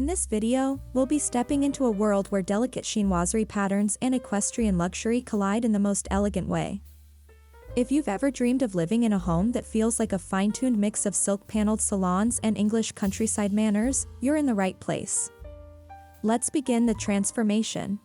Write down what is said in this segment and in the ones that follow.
In this video, we'll be stepping into a world where delicate chinoiserie patterns and equestrian luxury collide in the most elegant way. If you've ever dreamed of living in a home that feels like a fine-tuned mix of silk-paneled salons and English countryside manners, you're in the right place. Let's begin the transformation.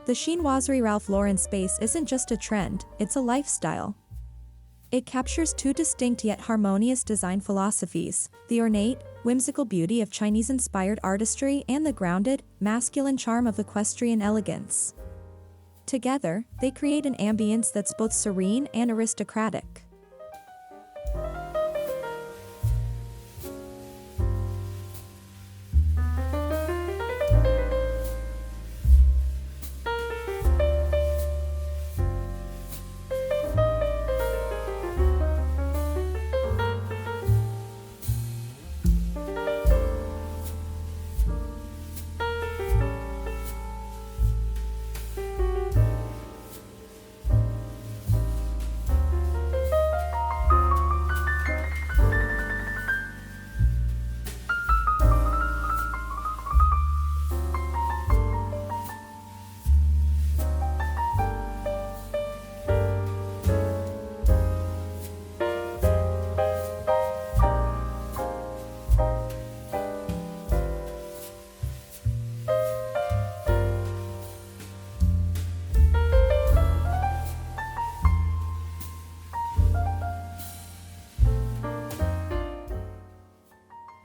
The chinoiserie Ralph Lauren space isn't just a trend, it's a lifestyle. It captures two distinct yet harmonious design philosophies: the ornate, whimsical beauty of Chinese-inspired artistry and the grounded, masculine charm of equestrian elegance. Together, they create an ambience that's both serene and aristocratic.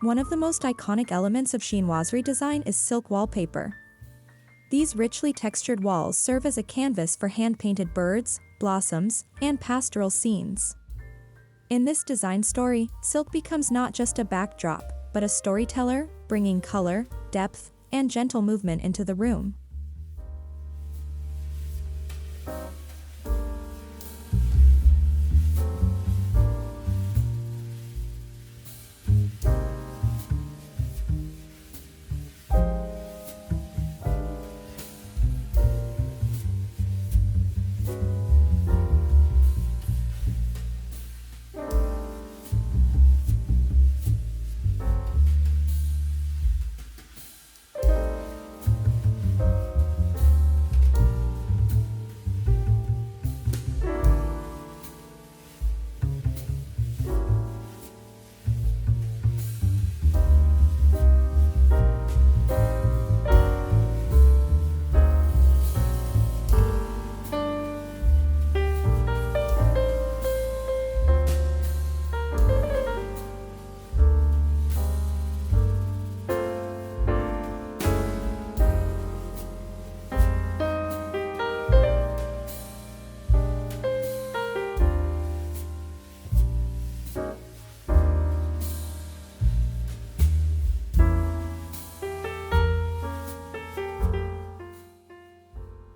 One of the most iconic elements of chinoiserie design is silk wallpaper. These richly textured walls serve as a canvas for hand-painted birds, blossoms, and pastoral scenes. In this design story, silk becomes not just a backdrop, but a storyteller, bringing color, depth, and gentle movement into the room.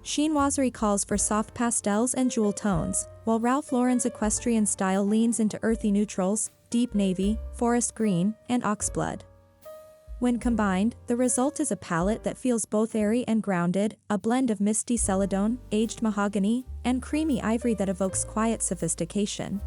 Chinoiserie calls for soft pastels and jewel tones, while Ralph Lauren's equestrian style leans into earthy neutrals, deep navy, forest green, and oxblood. When combined, the result is a palette that feels both airy and grounded, a blend of misty celadone, aged mahogany, and creamy ivory that evokes quiet sophistication.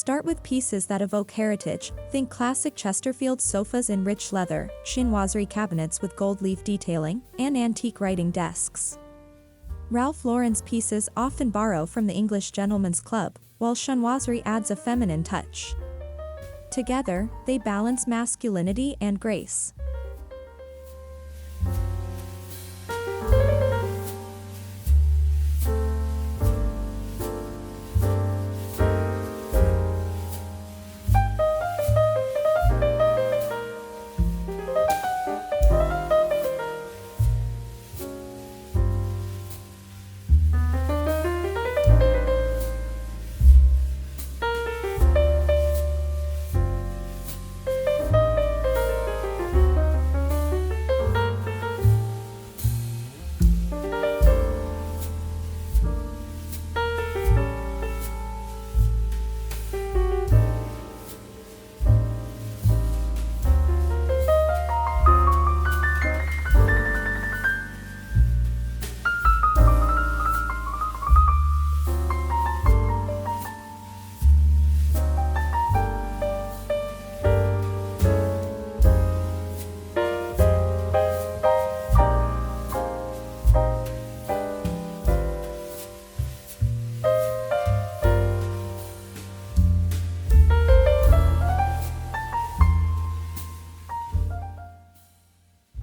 Start with pieces that evoke heritage. Think classic Chesterfield sofas in rich leather, chinoiserie cabinets with gold leaf detailing, and antique writing desks. Ralph Lauren's pieces often borrow from the English gentleman's club, while chinoiserie adds a feminine touch. Together, they balance masculinity and grace.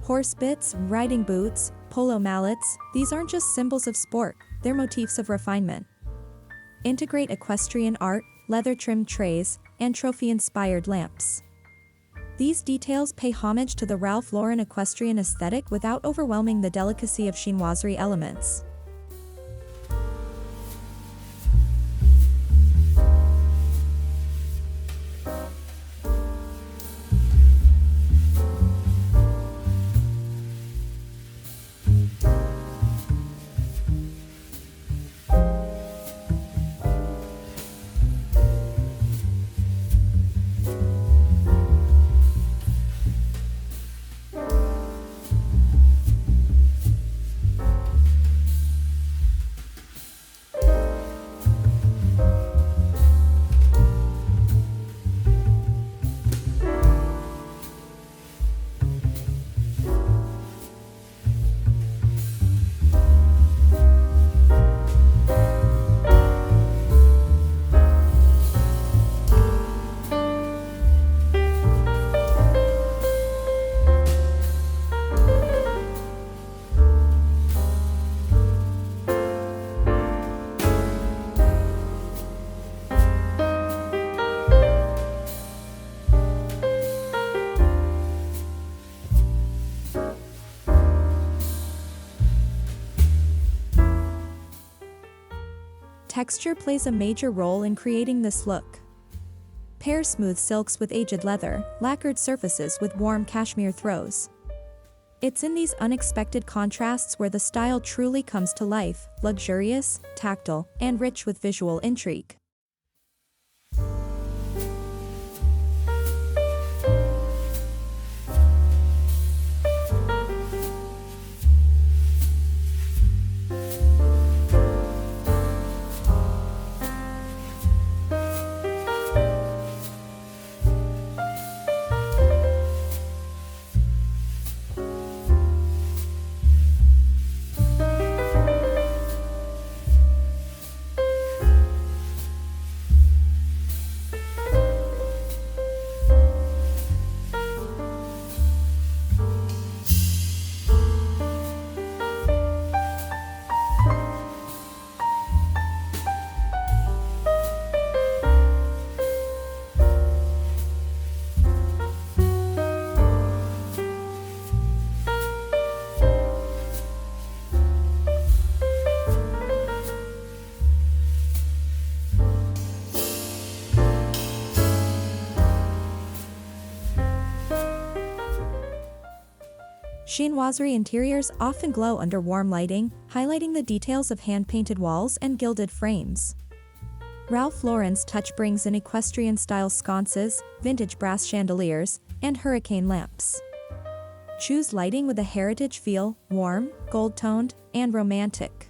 Horse bits, riding boots, polo mallets, these aren't just symbols of sport, they're motifs of refinement. Integrate equestrian art, leather-trimmed trays, and trophy-inspired lamps. These details pay homage to the Ralph Lauren equestrian aesthetic without overwhelming the delicacy of chinoiserie elements. Texture plays a major role in creating this look. Pair smooth silks with aged leather, lacquered surfaces with warm cashmere throws. It's in these unexpected contrasts where the style truly comes to life, luxurious, tactile, and rich with visual intrigue. Chinoiserie interiors often glow under warm lighting, highlighting the details of hand-painted walls and gilded frames. Ralph Lauren's touch brings in equestrian-style sconces, vintage brass chandeliers, and hurricane lamps. Choose lighting with a heritage feel, warm, gold-toned, and romantic.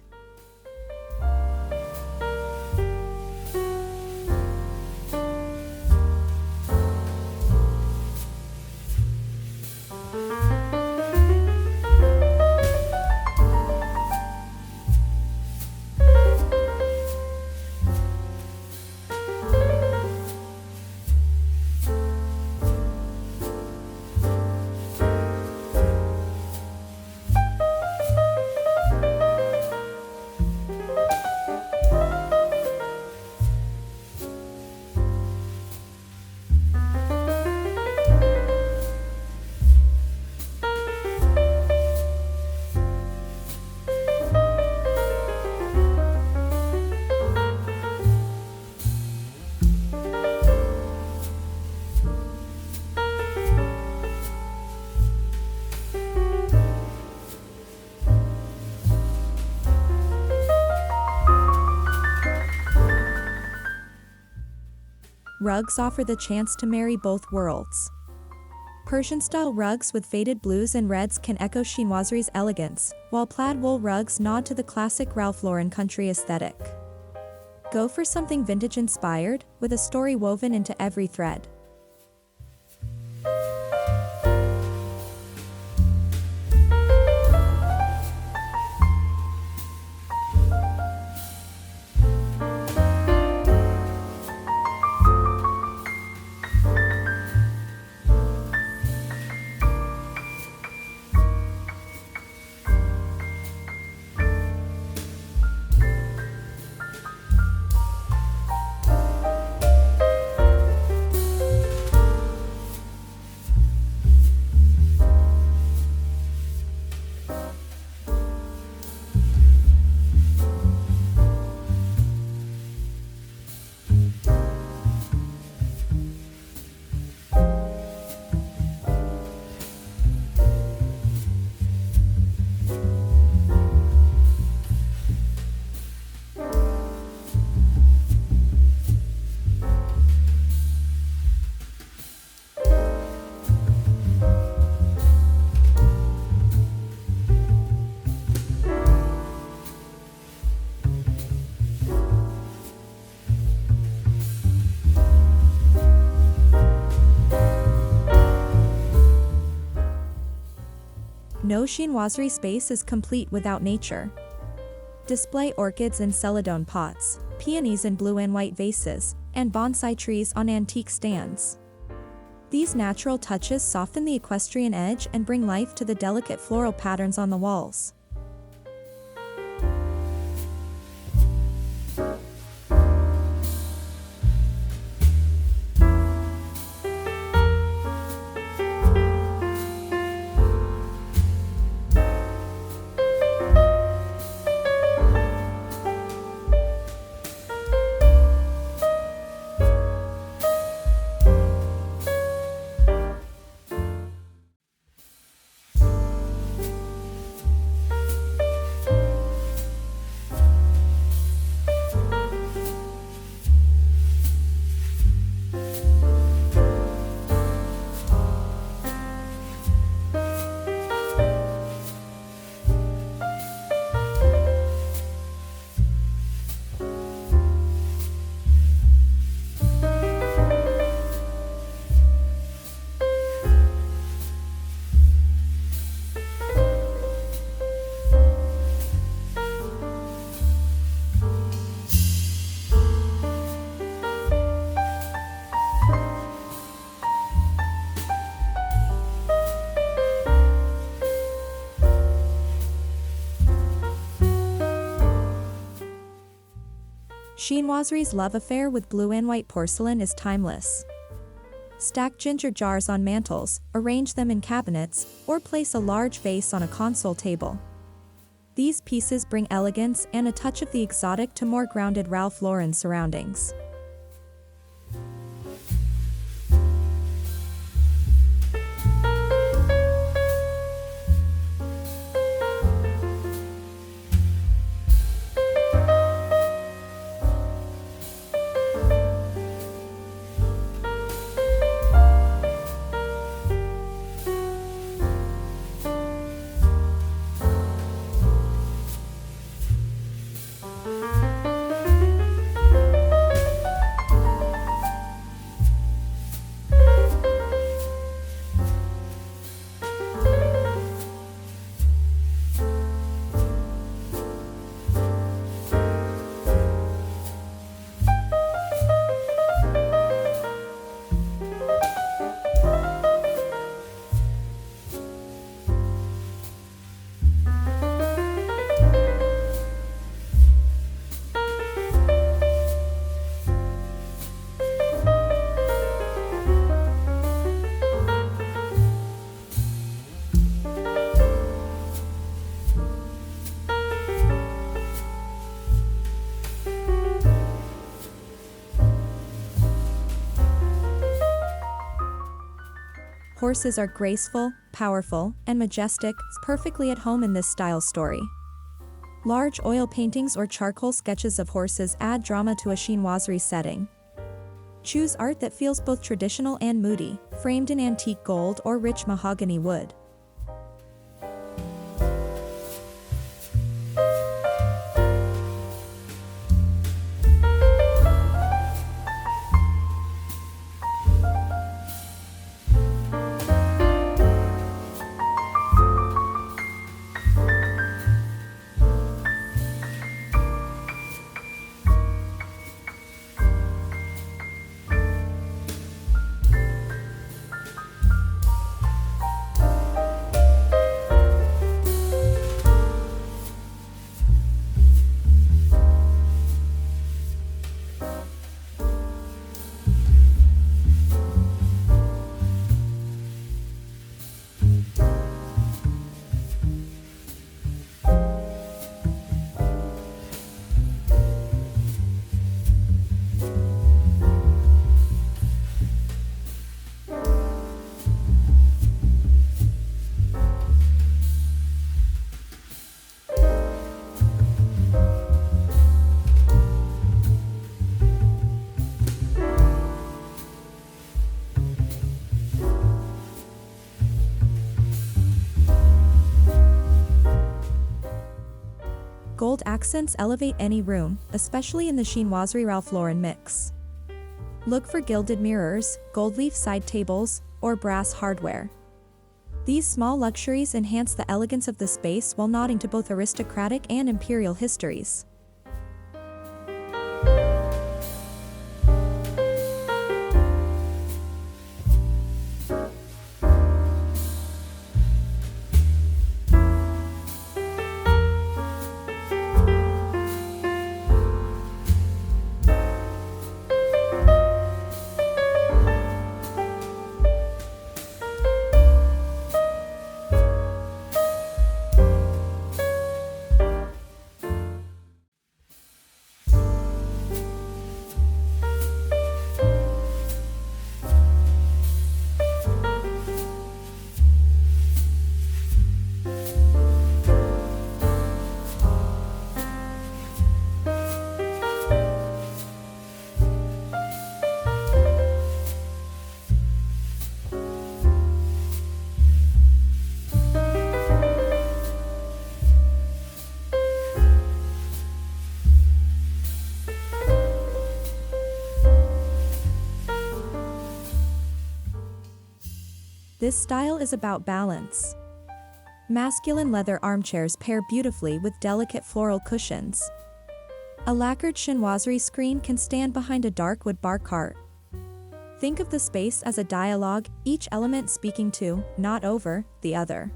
rugs offer the chance to marry both worlds. Persian-style rugs with faded blues and reds can echo chinoiserie's elegance, while plaid wool rugs nod to the classic Ralph Lauren country aesthetic. Go for something vintage-inspired, with a story woven into every thread. No chinoiserie space is complete without nature. Display orchids in celadone pots, peonies in blue and white vases, and bonsai trees on antique stands. These natural touches soften the equestrian edge and bring life to the delicate floral patterns on the walls. Chinoiserie's love affair with blue and white porcelain is timeless. Stack ginger jars on mantels, arrange them in cabinets, or place a large vase on a console table. These pieces bring elegance and a touch of the exotic to more grounded Ralph Lauren surroundings. Horses are graceful, powerful, and majestic, perfectly at home in this style story. Large oil paintings or charcoal sketches of horses add drama to a chinoiserie setting. Choose art that feels both traditional and moody, framed in antique gold or rich mahogany wood. Gold accents elevate any room, especially in the Chinoiserie Ralph Lauren mix. Look for gilded mirrors, gold leaf side tables, or brass hardware. These small luxuries enhance the elegance of the space while nodding to both aristocratic and imperial histories. This style is about balance. Masculine leather armchairs pair beautifully with delicate floral cushions. A lacquered chinoiserie screen can stand behind a dark wood bar cart. Think of the space as a dialogue, each element speaking to, not over, the other.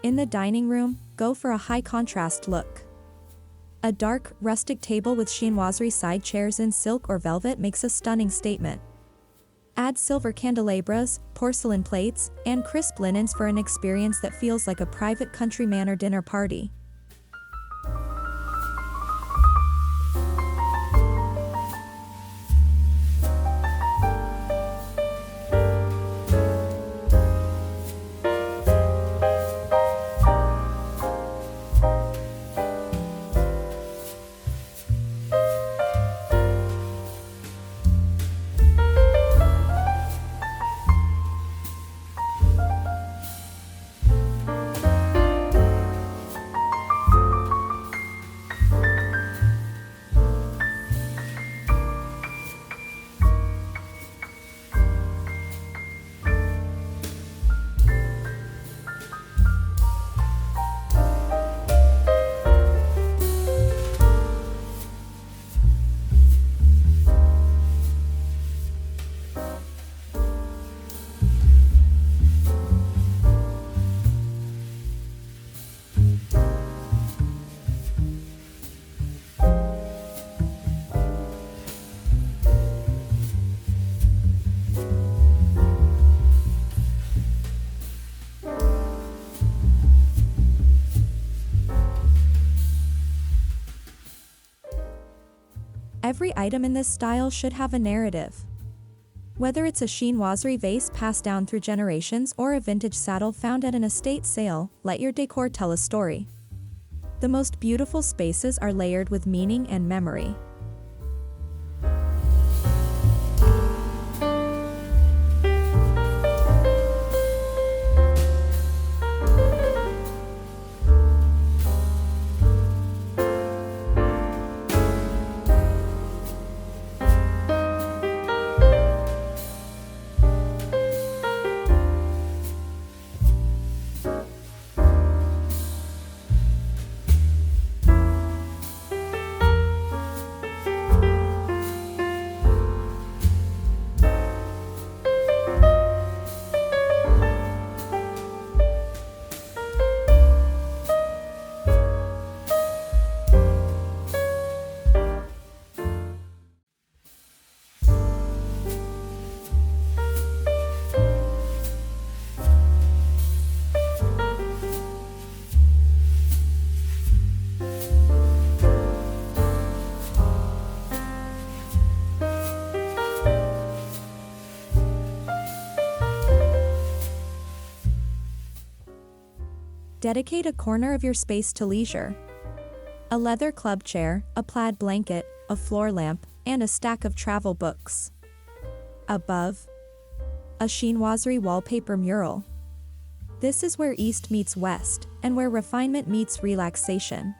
In the dining room, go for a high-contrast look. A dark, rustic table with chinoiserie side chairs in silk or velvet makes a stunning statement. Add silver candelabras, porcelain plates, and crisp linens for an experience that feels like a private country manor dinner party. Every item in this style should have a narrative. Whether it's a chinoiserie vase passed down through generations or a vintage saddle found at an estate sale, let your decor tell a story. The most beautiful spaces are layered with meaning and memory. Dedicate a corner of your space to leisure. A leather club chair, a plaid blanket, a floor lamp, and a stack of travel books. Above, a chinoiserie wallpaper mural. This is where East meets West, and where refinement meets relaxation.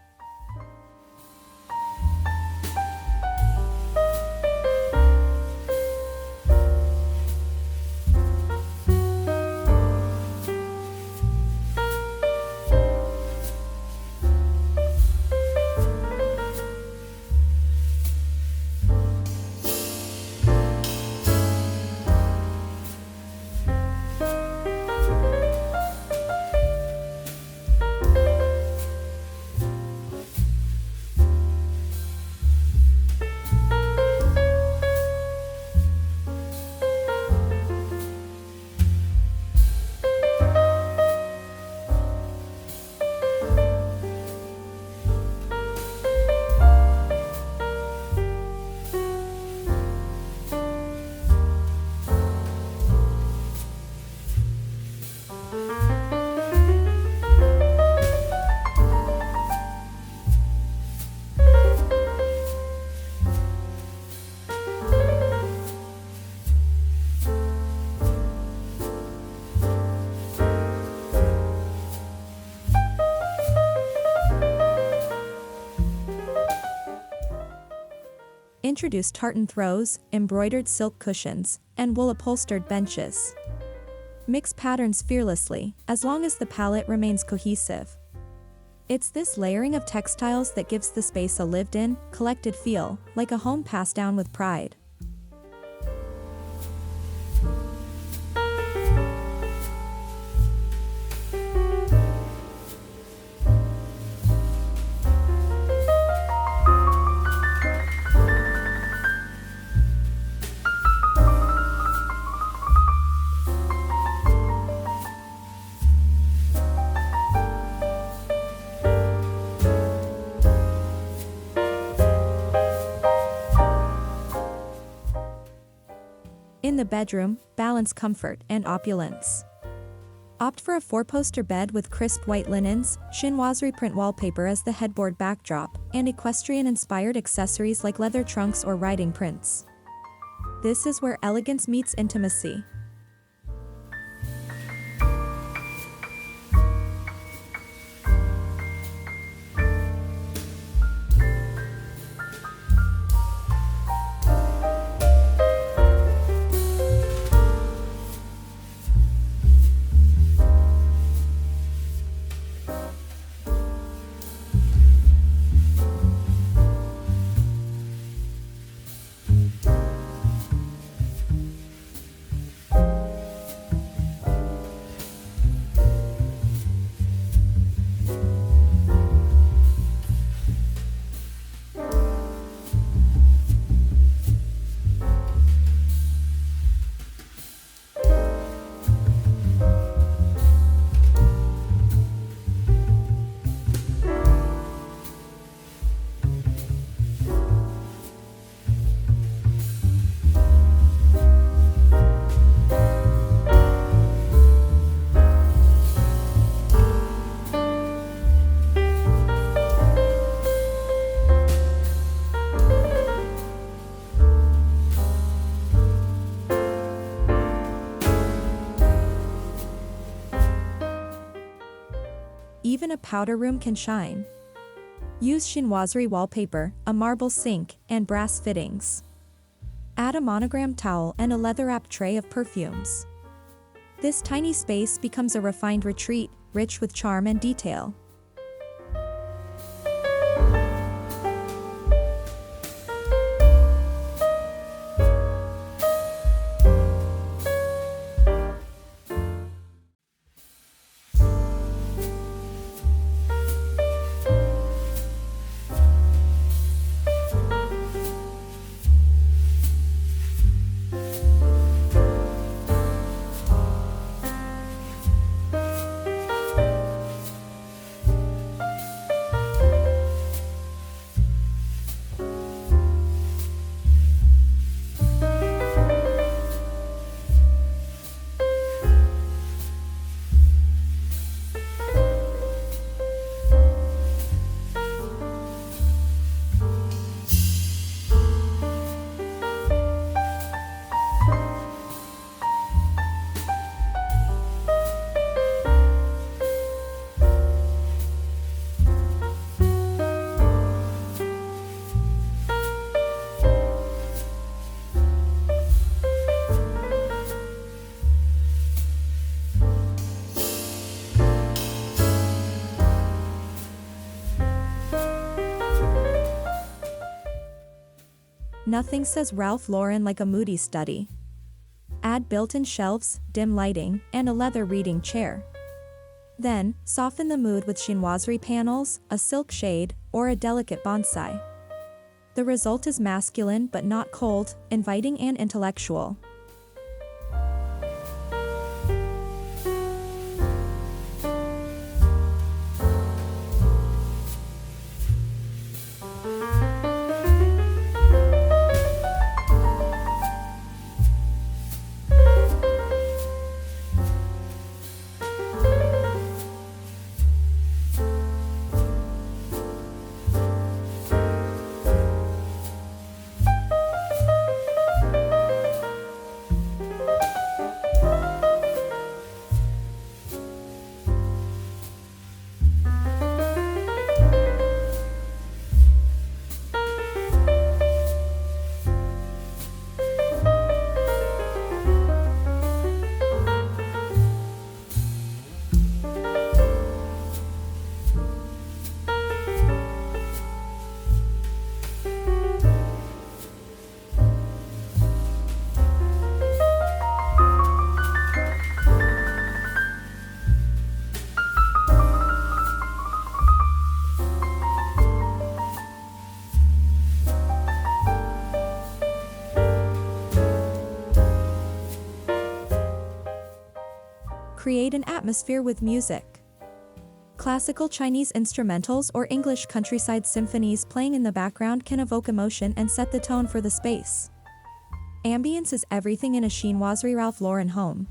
Introduce tartan throws, embroidered silk cushions, and wool upholstered benches. Mix patterns fearlessly, as long as the palette remains cohesive. It's this layering of textiles that gives the space a lived-in, collected feel, like a home passed down with pride. In the bedroom, balance comfort and opulence. Opt for a 4-poster bed with crisp white linens, chinoiserie print wallpaper as the headboard backdrop, and equestrian-inspired accessories like leather trunks or riding prints. This is where elegance meets intimacy. even a powder room can shine. Use chinoiserie wallpaper, a marble sink, and brass fittings. Add a monogram towel and a leather-wrapped tray of perfumes. This tiny space becomes a refined retreat, rich with charm and detail. Nothing says Ralph Lauren like a moody study. Add built-in shelves, dim lighting, and a leather reading chair. Then, soften the mood with chinoiserie panels, a silk shade, or a delicate bonsai. The result is masculine but not cold, inviting and intellectual. Create an atmosphere with music. Classical Chinese instrumentals or English countryside symphonies playing in the background can evoke emotion and set the tone for the space. Ambience is everything in a chinoiserie Ralph Lauren home.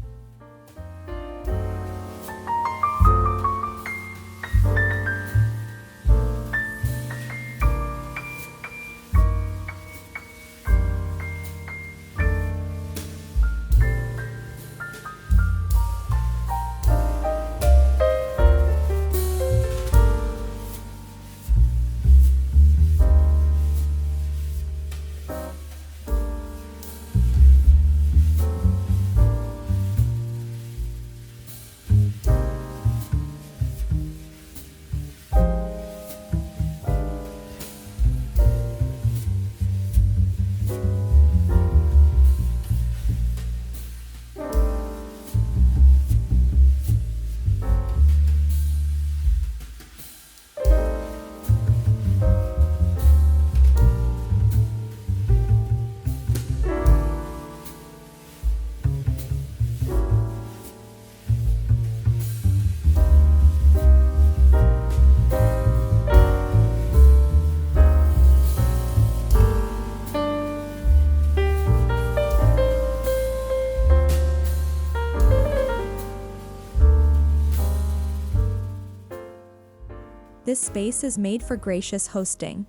This space is made for gracious hosting.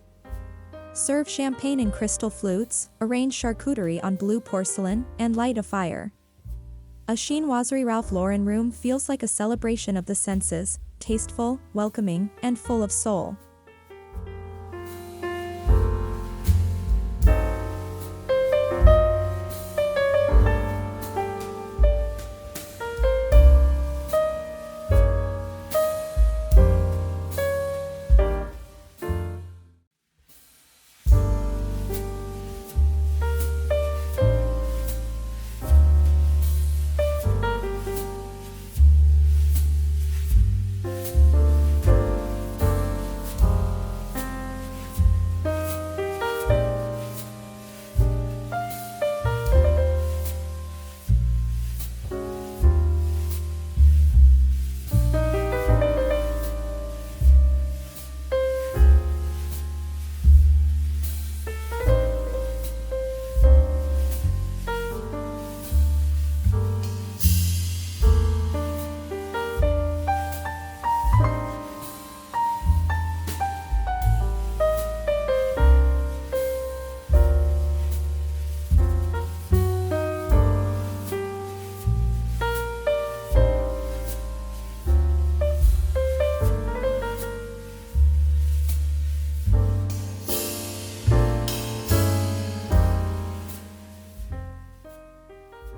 Serve champagne in crystal flutes, arrange charcuterie on blue porcelain, and light a fire. A chinoiserie Ralph Lauren room feels like a celebration of the senses, tasteful, welcoming, and full of soul.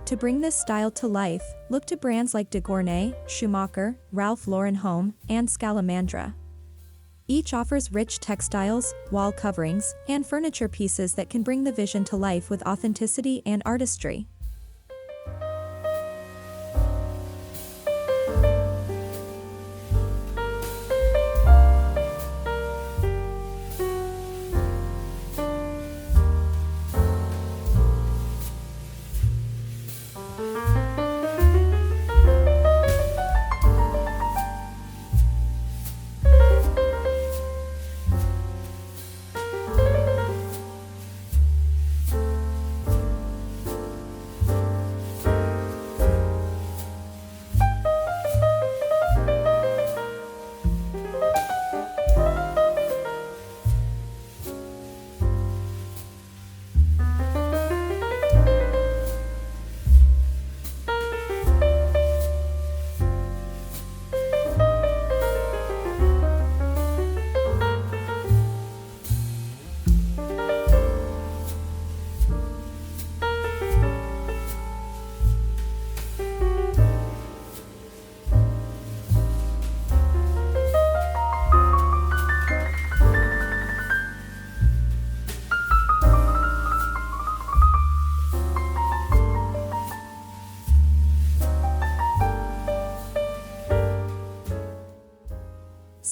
To bring this style to life, look to brands like Decor, Schumacher, Ralph Lauren Home, and Scalamandra. Each offers rich textiles, wall coverings, and furniture pieces that can bring the vision to life with authenticity and artistry.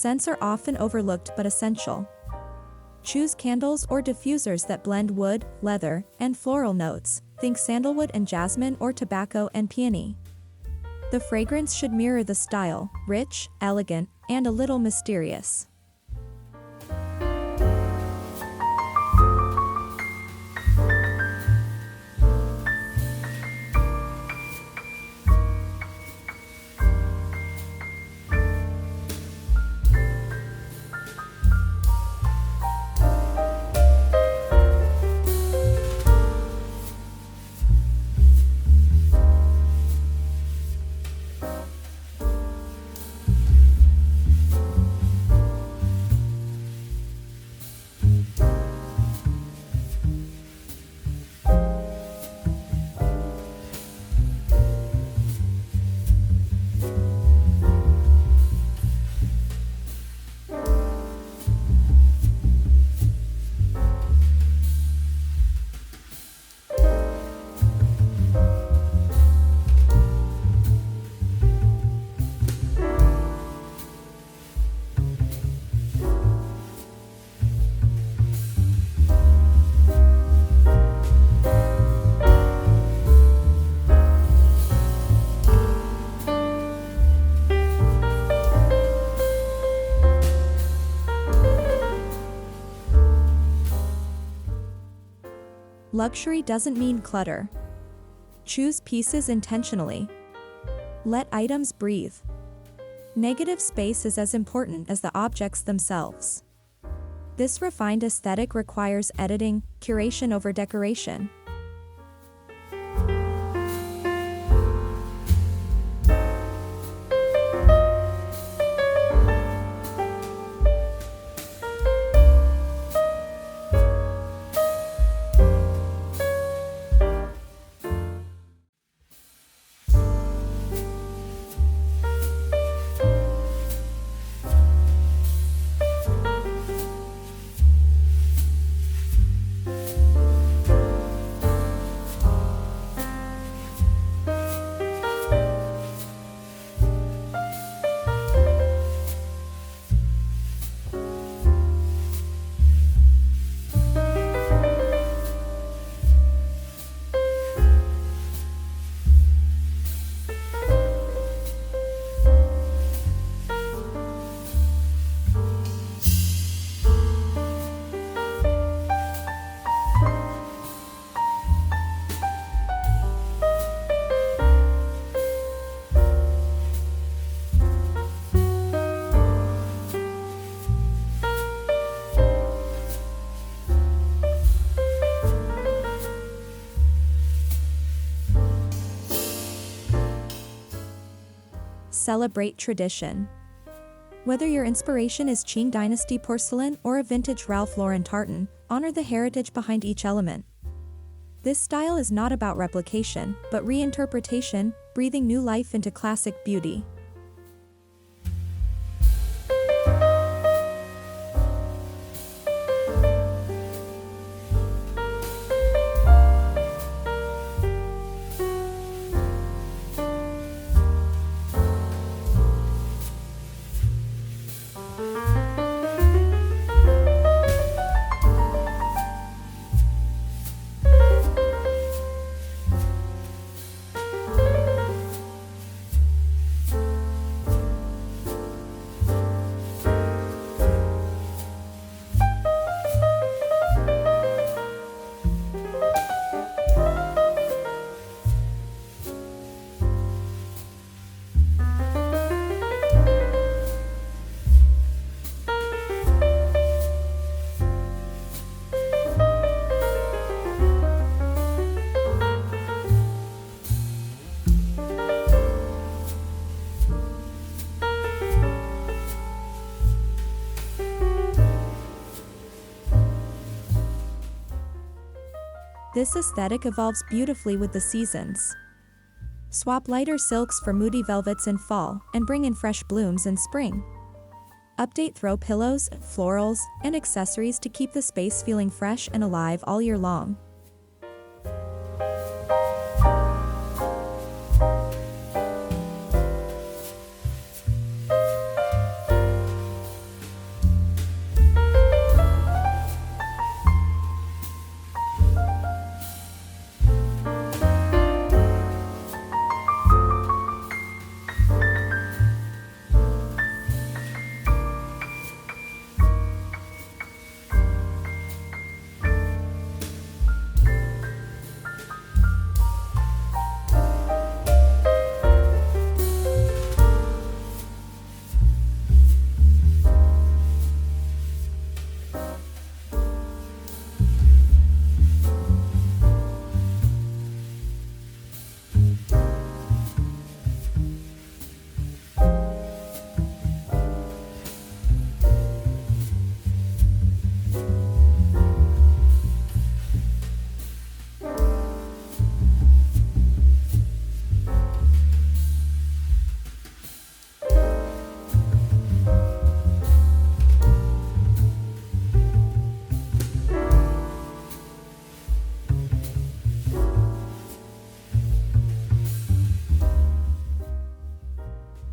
Scents are often overlooked but essential. Choose candles or diffusers that blend wood, leather, and floral notes. Think sandalwood and jasmine or tobacco and peony. The fragrance should mirror the style, rich, elegant, and a little mysterious. Luxury doesn't mean clutter. Choose pieces intentionally. Let items breathe. Negative space is as important as the objects themselves. This refined aesthetic requires editing, curation over decoration. celebrate tradition. Whether your inspiration is Qing Dynasty porcelain or a vintage Ralph Lauren tartan, honor the heritage behind each element. This style is not about replication, but reinterpretation, breathing new life into classic beauty. This aesthetic evolves beautifully with the seasons. Swap lighter silks for moody velvets in fall, and bring in fresh blooms in spring. Update throw pillows, florals, and accessories to keep the space feeling fresh and alive all year long.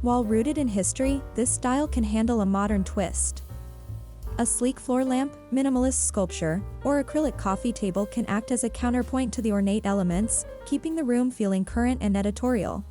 While rooted in history, this style can handle a modern twist. A sleek floor lamp, minimalist sculpture, or acrylic coffee table can act as a counterpoint to the ornate elements, keeping the room feeling current and editorial.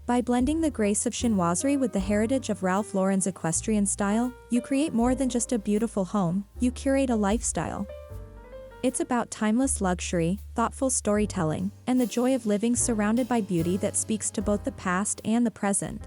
By blending the grace of chinoiserie with the heritage of Ralph Lauren's equestrian style, you create more than just a beautiful home, you curate a lifestyle. It's about timeless luxury, thoughtful storytelling, and the joy of living surrounded by beauty that speaks to both the past and the present.